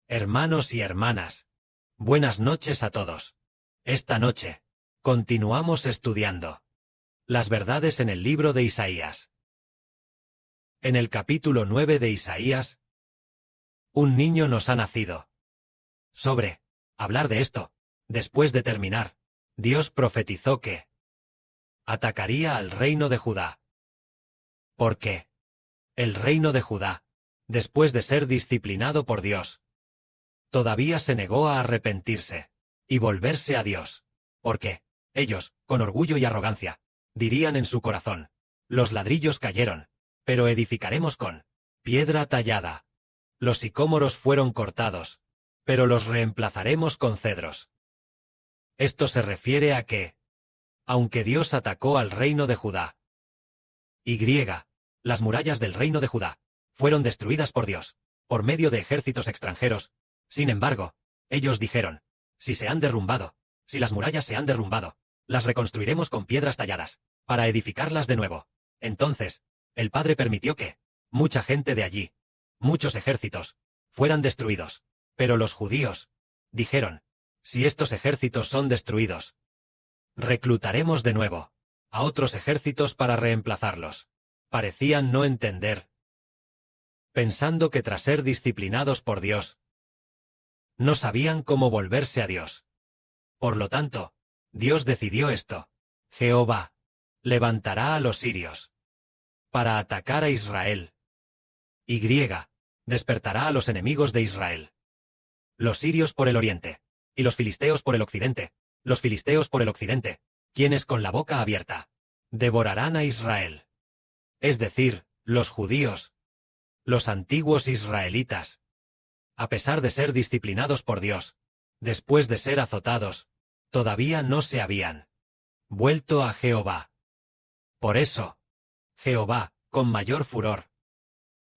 Hermanos y hermanas, buenas noches a todos. Esta noche, continuamos estudiando las verdades en el libro de Isaías. En el capítulo 9 de Isaías, un niño nos ha nacido. Sobre hablar de esto, después de terminar, Dios profetizó que atacaría al reino de Judá. ¿Por qué? El reino de Judá, después de ser disciplinado por Dios, todavía se negó a arrepentirse y volverse a Dios, porque ellos, con orgullo y arrogancia, dirían en su corazón: los ladrillos cayeron, pero edificaremos con piedra tallada. Los sicómoros fueron cortados, pero los reemplazaremos con cedros. Esto se refiere a que, aunque Dios atacó al reino de Judá, las murallas del reino de Judá fueron destruidas por Dios, por medio de ejércitos extranjeros. Sin embargo, ellos dijeron: si las murallas se han derrumbado, las reconstruiremos con piedras talladas, para edificarlas de nuevo. Entonces, el Padre permitió que mucha gente de allí, muchos ejércitos, fueran destruidos. Pero los judíos dijeron: si estos ejércitos son destruidos, reclutaremos de nuevo a otros ejércitos para reemplazarlos. Parecían no entender, pensando que tras ser disciplinados por Dios, no sabían cómo volverse a Dios. Por lo tanto, Dios decidió esto: Jehová levantará a los sirios para atacar a Israel. Despertará a los enemigos de Israel. Los sirios por el oriente, y los filisteos por el occidente, los filisteos por el occidente, quienes con la boca abierta devorarán a Israel. Es decir, los judíos, los antiguos israelitas, a pesar de ser disciplinados por Dios, después de ser azotados, todavía no se habían vuelto a Jehová. Por eso, Jehová, con mayor furor,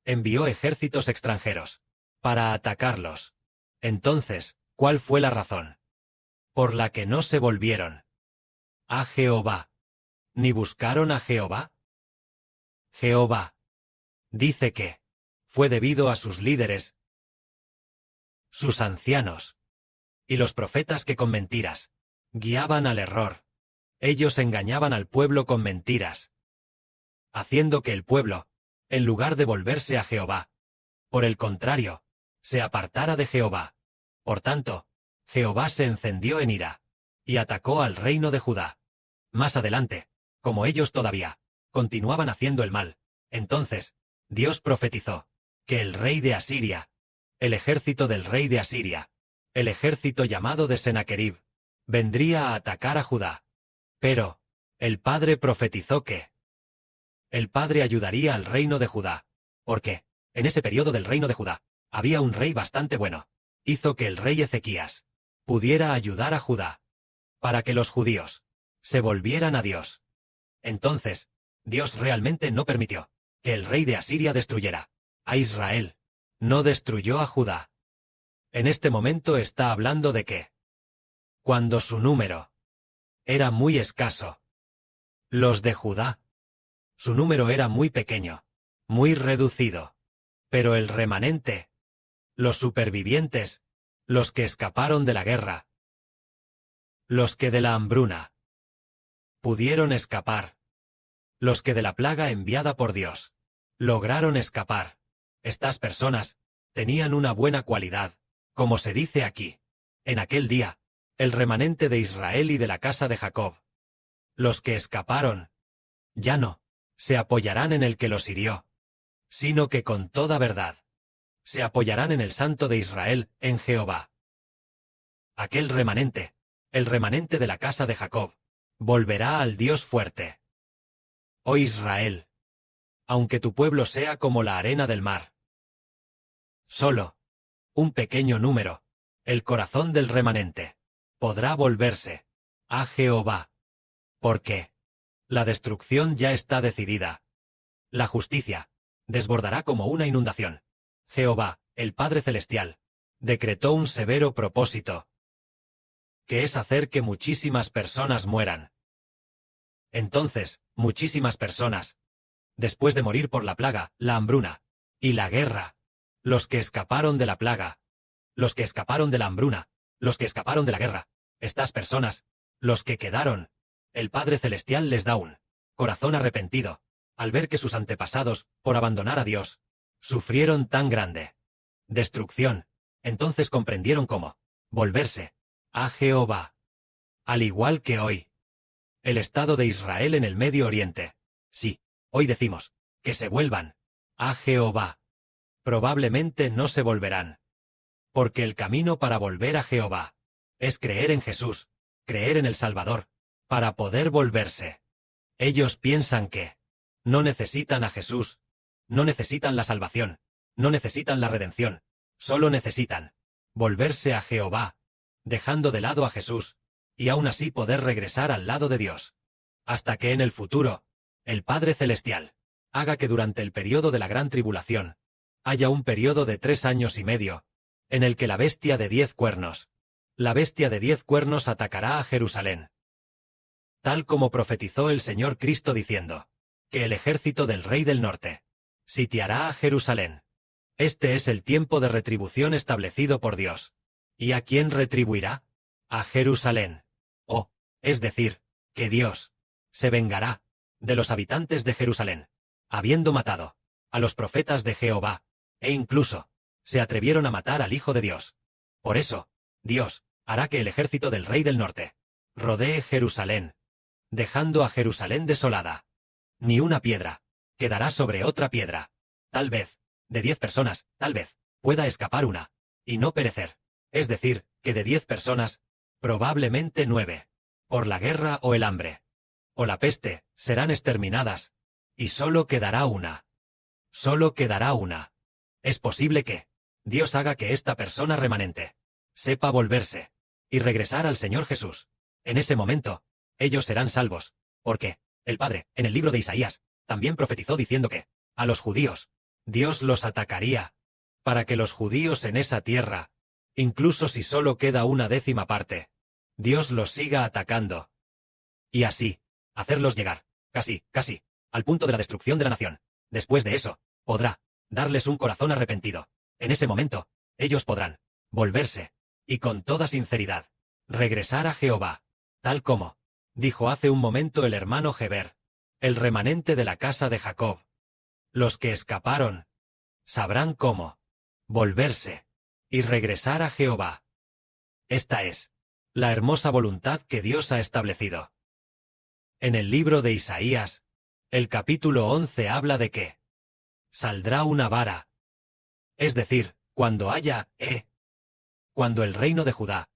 envió ejércitos extranjeros para atacarlos. Entonces, ¿cuál fue la razón por la que no se volvieron a Jehová, ni buscaron a Jehová? Jehová dice que fue debido a sus líderes, sus ancianos, y los profetas que con mentiras guiaban al error. Ellos engañaban al pueblo con mentiras, haciendo que el pueblo, en lugar de volverse a Jehová, por el contrario, se apartara de Jehová. Por tanto, Jehová se encendió en ira y atacó al reino de Judá. Más adelante, como ellos todavía continuaban haciendo el mal, entonces Dios profetizó que el rey de Asiria, el ejército del rey de Asiria, el ejército llamado de Senaquerib, vendría a atacar a Judá. Pero el Padre profetizó que el Padre ayudaría al reino de Judá, porque en ese periodo del reino de Judá había un rey bastante bueno. Hizo que el rey Ezequías pudiera ayudar a Judá para que los judíos se volvieran a Dios. Entonces, Dios realmente no permitió que el rey de Asiria destruyera a Israel. No destruyó a Judá. En este momento está hablando de que, cuando su número era muy escaso, los de Judá, su número era muy pequeño, muy reducido. Pero el remanente, los supervivientes, los que escaparon de la guerra, los que de la hambruna pudieron escapar, los que de la plaga enviada por Dios lograron escapar. Estas personas tenían una buena cualidad, como se dice aquí. En aquel día, el remanente de Israel y de la casa de Jacob, los que escaparon, ya no se apoyarán en el que los hirió, sino que con toda verdad se apoyarán en el Santo de Israel, en Jehová. Aquel remanente, el remanente de la casa de Jacob, volverá al Dios fuerte. Oh Israel, aunque tu pueblo sea como la arena del mar, solo un pequeño número, el corazón del remanente, podrá volverse a Jehová. Porque la destrucción ya está decidida. La justicia desbordará como una inundación. Jehová, el Padre Celestial, decretó un severo propósito, que es hacer que muchísimas personas mueran. Entonces, muchísimas personas, después de morir por la plaga, la hambruna y la guerra, los que escaparon de la plaga, los que escaparon de la hambruna, los que escaparon de la guerra, estas personas, los que quedaron, el Padre Celestial les da un corazón arrepentido, al ver que sus antepasados, por abandonar a Dios, sufrieron tan grande destrucción, entonces comprendieron cómo volverse a Jehová. Al igual que hoy, el Estado de Israel en el Medio Oriente. Sí, hoy decimos que se vuelvan a Jehová. Probablemente no se volverán. Porque el camino para volver a Jehová es creer en Jesús, creer en el Salvador, para poder volverse. Ellos piensan que no necesitan a Jesús, no necesitan la salvación, no necesitan la redención, solo necesitan volverse a Jehová, dejando de lado a Jesús, y aún así poder regresar al lado de Dios. Hasta que en el futuro, el Padre Celestial haga que durante el periodo de la gran tribulación haya un periodo de 3 años y medio, en el que la bestia de 10 cuernos, la bestia de 10 cuernos atacará a Jerusalén. Tal como profetizó el Señor Cristo diciendo, que el ejército del Rey del Norte sitiará a Jerusalén. Este es el tiempo de retribución establecido por Dios. ¿Y a quién retribuirá? A Jerusalén. Es decir, que Dios se vengará de los habitantes de Jerusalén, habiendo matado a los profetas de Jehová, e incluso se atrevieron a matar al Hijo de Dios. Por eso, Dios hará que el ejército del Rey del Norte rodee Jerusalén, dejando a Jerusalén desolada. Ni una piedra quedará sobre otra piedra. Tal vez, de 10 personas, tal vez, pueda escapar una, y no perecer. Es decir, que de 10 personas, probablemente 9, por la guerra o el hambre, o la peste, serán exterminadas, y solo quedará una. Solo quedará una. Es posible que Dios haga que esta persona remanente sepa volverse y regresar al Señor Jesús. En ese momento, ellos serán salvos, porque el Padre, en el libro de Isaías, también profetizó diciendo que a los judíos Dios los atacaría, para que los judíos en esa tierra, incluso si solo queda una 10ª parte, Dios los siga atacando. Y así, hacerlos llegar, casi, al punto de la destrucción de la nación. Después de eso, podrá darles un corazón arrepentido. En ese momento, ellos podrán volverse, y con toda sinceridad, regresar a Jehová, tal como dijo hace un momento el hermano Heber, el remanente de la casa de Jacob. Los que escaparon sabrán cómo volverse y regresar a Jehová. Esta es la hermosa voluntad que Dios ha establecido. En el libro de Isaías, el capítulo 11 habla de que saldrá una vara. Es decir, cuando haya, cuando el reino de Judá,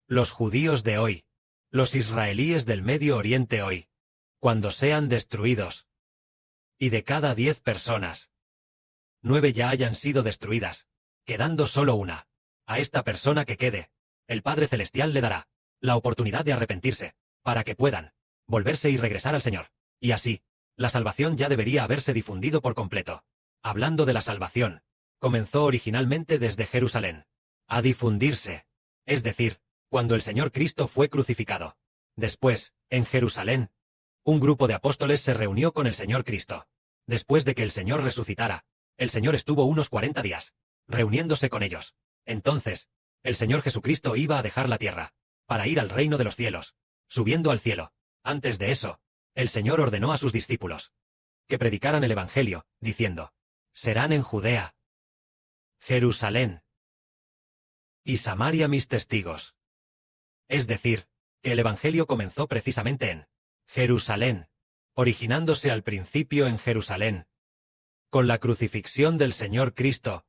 los judíos de hoy, los israelíes del Medio Oriente hoy, cuando sean destruidos, y de cada 10 personas, 9 ya hayan sido destruidas, quedando solo una, a esta persona que quede, el Padre Celestial le dará la oportunidad de arrepentirse, para que puedan volverse y regresar al Señor. Y así, la salvación ya debería haberse difundido por completo. Hablando de la salvación, comenzó originalmente desde Jerusalén, a difundirse, es decir, cuando el Señor Cristo fue crucificado. Después, en Jerusalén, un grupo de apóstoles se reunió con el Señor Cristo. Después de que el Señor resucitara, el Señor estuvo unos 40 días, reuniéndose con ellos. Entonces, el Señor Jesucristo iba a dejar la tierra, para ir al reino de los cielos, subiendo al cielo. Antes de eso, el Señor ordenó a sus discípulos que predicaran el Evangelio, diciendo, serán en Judea, Jerusalén y Samaria mis testigos. Es decir, que el Evangelio comenzó precisamente en Jerusalén, originándose al principio en Jerusalén, con la crucifixión del Señor Cristo,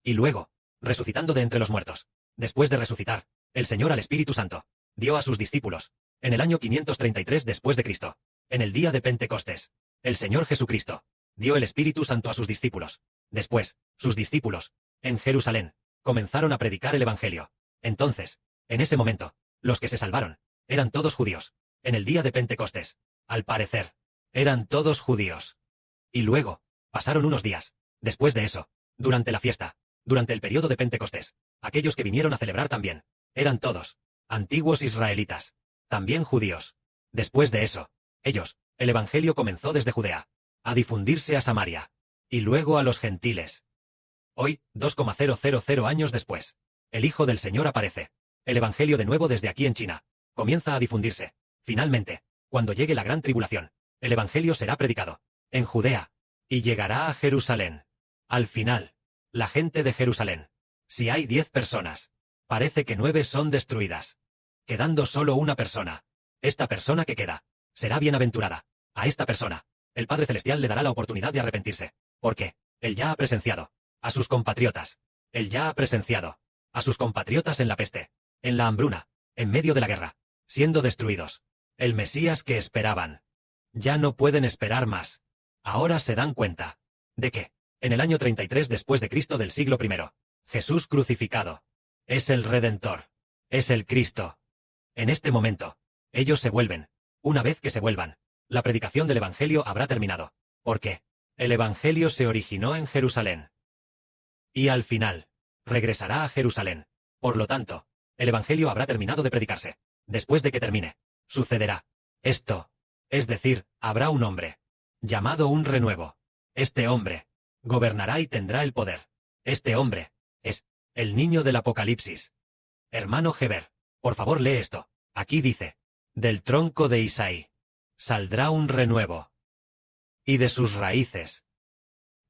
y luego, resucitando de entre los muertos. Después de resucitar, el Señor al Espíritu Santo dio a sus discípulos, en el año 533 después de Cristo, en el día de Pentecostés, el Señor Jesucristo dio el Espíritu Santo a sus discípulos. Después, sus discípulos, en Jerusalén, comenzaron a predicar el Evangelio. Entonces, en ese momento, los que se salvaron, eran todos judíos. En el día de Pentecostés, al parecer, eran todos judíos. Y luego, pasaron unos días. Después de eso, durante la fiesta, durante el periodo de Pentecostés, aquellos que vinieron a celebrar también, eran todos antiguos israelitas, también judíos. Después de eso, ellos, el Evangelio comenzó desde Judea, a difundirse a Samaria, y luego a los gentiles. Hoy, 2,000 años después, El Hijo del Señor aparece. El Evangelio de nuevo desde aquí en China. Comienza a difundirse. Finalmente, cuando llegue la gran tribulación, el Evangelio será predicado. En Judea. Y llegará a Jerusalén. Al final, la gente de Jerusalén. Si hay 10 personas, parece que 9 son destruidas. Quedando solo una persona. Esta persona que queda, será bienaventurada. A esta persona, el Padre Celestial le dará la oportunidad de arrepentirse. Porque, Él ya ha presenciado. A sus compatriotas. Él ya ha presenciado. A sus compatriotas en la peste. En la hambruna. En medio de la guerra. Siendo destruidos. El Mesías que esperaban. Ya no pueden esperar más. Ahora se dan cuenta. De que, en el año 33 después de Cristo del siglo I, Jesús crucificado. Es el Redentor. Es el Cristo. En este momento, ellos se vuelven. Una vez que se vuelvan, la predicación del Evangelio habrá terminado. Porque, el Evangelio se originó en Jerusalén. Y al final, regresará a Jerusalén. Por lo tanto, el Evangelio habrá terminado de predicarse. Después de que termine, sucederá esto. Es decir, habrá un hombre, llamado un renuevo. Este hombre, gobernará y tendrá el poder. Este hombre, es, el niño del Apocalipsis. Hermano Heber, por favor lee esto. Aquí dice, del tronco de Isaí, saldrá un renuevo. Y de sus raíces,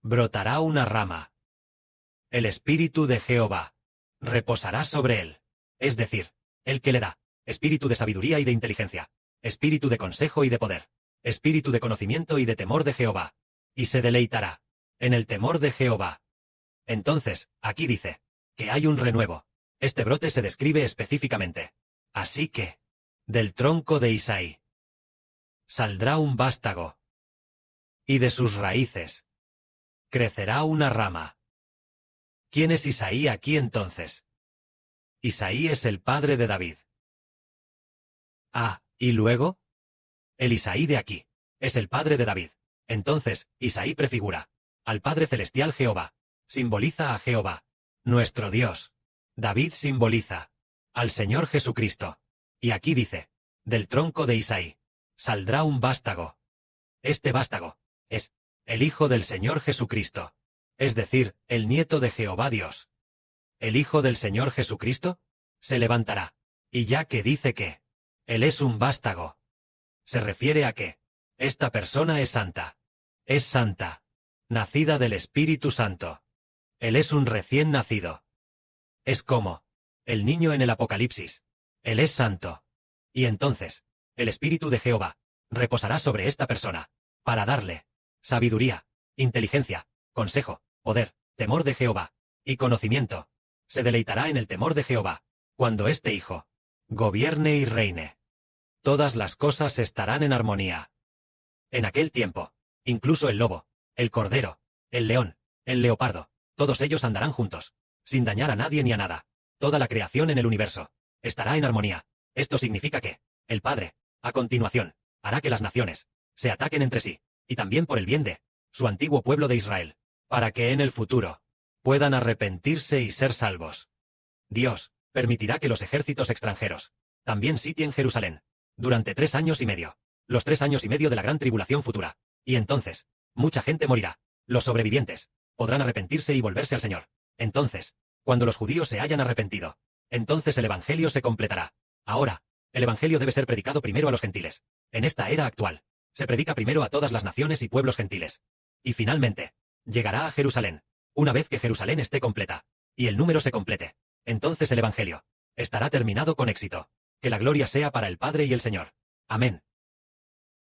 brotará una rama. El Espíritu de Jehová, reposará sobre él. Es decir, el que le da, espíritu de sabiduría y de inteligencia, espíritu de consejo y de poder, espíritu de conocimiento y de temor de Jehová. Y se deleitará en el temor de Jehová. Entonces, aquí dice, que hay un renuevo. Este brote se describe específicamente. Así que, del tronco de Isaí, saldrá un vástago. Y de sus raíces, crecerá una rama. ¿Quién es Isaí aquí entonces? Isaí es el padre de David. Ah, ¿y luego? El Isaí de aquí, es el padre de David. Entonces, Isaí prefigura al Padre Celestial Jehová. Simboliza a Jehová, nuestro Dios. David simboliza al Señor Jesucristo. Y aquí dice, del tronco de Isaí, saldrá un vástago. Este vástago, es, el Hijo del Señor Jesucristo. Es decir, el nieto de Jehová Dios. El Hijo del Señor Jesucristo, se levantará. Y ya que dice que, Él es un vástago, se refiere a que, esta persona es santa. Es santa. Nacida del Espíritu Santo. Él es un recién nacido. Es como el niño en el Apocalipsis. Él es santo. Y entonces, el Espíritu de Jehová reposará sobre esta persona, para darle sabiduría, inteligencia, consejo, poder, temor de Jehová, y conocimiento. Se deleitará en el temor de Jehová, cuando este Hijo gobierne y reine. Todas las cosas estarán en armonía. En aquel tiempo, incluso el lobo, el cordero, el león, el leopardo, todos ellos andarán juntos, sin dañar a nadie ni a nada. Toda la creación en el universo estará en armonía. Esto significa que, el Padre, a continuación, hará que las naciones se ataquen entre sí, y también por el bien de su antiguo pueblo de Israel, para que en el futuro puedan arrepentirse y ser salvos. Dios permitirá que los ejércitos extranjeros también sitien Jerusalén, durante 3 años y medio, los 3 años y medio de la gran tribulación futura, y entonces, mucha gente morirá. Los sobrevivientes podrán arrepentirse y volverse al Señor. Entonces, cuando los judíos se hayan arrepentido, entonces el Evangelio se completará. Ahora, el Evangelio debe ser predicado primero a los gentiles. En esta era actual, se predica primero a todas las naciones y pueblos gentiles. Y finalmente, llegará a Jerusalén. Una vez que Jerusalén esté completa, y el número se complete, entonces el Evangelio estará terminado con éxito. Que la gloria sea para el Padre y el Señor. Amén.